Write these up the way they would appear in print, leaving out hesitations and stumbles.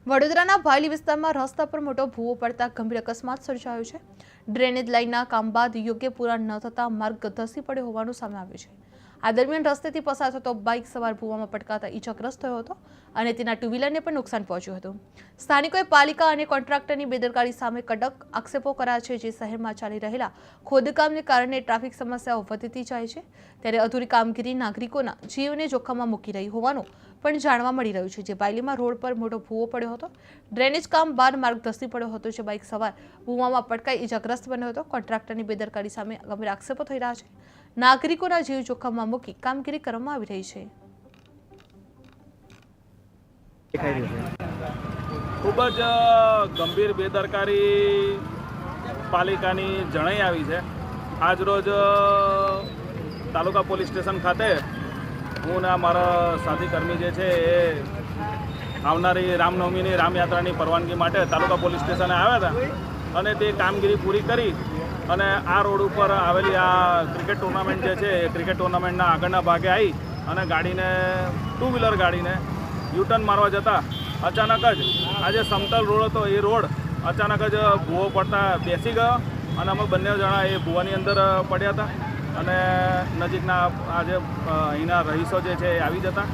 વડોદરાના ભાયલી વિસ્તારમાં રસ્તા પર મોટો ભૂવો પડતા ગંભીર અકસ્માત સર્જાયો છે। ડ્રેનેજ લાઇનના કામ બાદ યોગ્ય પૂરા ન થતા માર્ગ ધસી પડ્યો હોવાનું સામે આવ્યું છે। આ દરમિયાન રસ્તેથી પસાર થતો બાઇક સવાર ભૂવામાં પટકાતા ઈજાગ્રસ્ત થયો હતો અને તેના ટુ વ્હીલરને પણ નુકસાન પહોંચ્યું હતું। સ્થાનિકોએ પાલિકા અને કોન્ટ્રાક્ટરની બેદરકારી સામે કડક આક્ષેપો કર્યા છે, જે શહેરમાં ચાલી રહેલા ખોદકામને કારણે ટ્રાફિક સમસ્યાઓ વધતી જાય છે, ત્યારે અધૂરી કામગીરી નાગરિકોના જીવને જોખમમાં મૂકી રહી હોવાનું પણ જાણવા મળી રહ્યું છે। જે બાયલીમાં રોડ પર મોટો ભૂવો પડ્યો હતો। ડ્રેનેજ કામ બાદ માર્ગ ધસી પડ્યો હતો, જે બાઇક સવાર ભૂવામાં પટકાઈ ઈજાગ્રસ્ત બન્યો હતો। કોન્ટ્રાક્ટરની બેદરકારી સામે ગંભીર આક્ષેપો થઈ રહ્યા છે। નાગરિકોના જીવ જોખમમાં મૂકી કામગીરી કરવામાં આવી રહી છે। ખૂબ જ ગંભીર બેદરકારી પાલિકાની જણાઈ આવી છે। આજરોજ તાલુકા પોલીસ સ્ટેશન ખાતે હું ને મારા સાથી કર્મી જે છે એ આવનારી રામનવમીની રામયાત્રાની પરવાનગી માટે તાલુકા પોલીસ સ્ટેશને આવ્યા હતા અને તે કામગીરી પૂરી કરી અને આ રોડ ઉપર આવેલી આ ક્રિકેટ ટુર્નામેન્ટ જે છે એ ક્રિકેટ ટુર્નામેન્ટના આગળના ભાગે આવી અને ગાડીને ટુ વ્હીલર ગાડીને યુટર્ન મારવા જતાં અચાનક જ આ જે સમતલ રોડ હતો એ રોડ અચાનક જ ભૂવો પડતા બેસી ગયો અને અમે બંને જણા એ ભૂવાની અંદર પડ્યા હતા અને નજીકના આ જે અહીંના રહીશો જે છે એ આવી જતા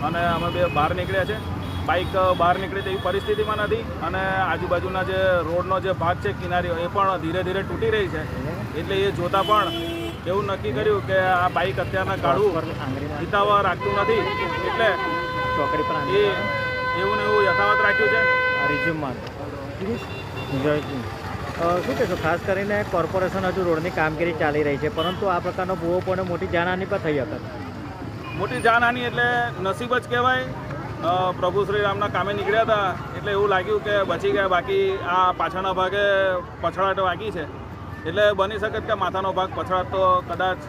અને અમે બે બહાર નીકળ્યા છે। બાઇક બહાર નીકળી તેવી પરિસ્થિતિમાં નથી અને આજુબાજુના જે રોડનો જે ભાગ છે કિનારીઓ એ પણ ધીરે ધીરે તૂટી રહી છે, એટલે એ જોતાં પણ એવું નક્કી કર્યું કે આ બાઇક અત્યારના કાઢવું હિતાવહ રાખતું નથી, એટલે એ એવું ને એવું યથાવત રાખ્યું છે। રિઝ્યુમમાં શું કહેશો? ખાસ કરીને કોર્પોરેશન હજુ રોડની કામગીરી ચાલી રહી છે, પરંતુ આ પ્રકારનો ભૂવો પણ મોટી જાનહાની પર થઈ હતી। મોટી જાનહાની એટલે નસીબ જ કહેવાય। પ્રભુ શ્રી રામના કામે નીકળ્યા હતા એટલે એવું લાગ્યું કે બચી ગયા, બાકી આ પાછળના ભાગે પછડાટ વાગી છે, એટલે બની શકે કે માથાનો ભાગ પછડાટ તો કદાચ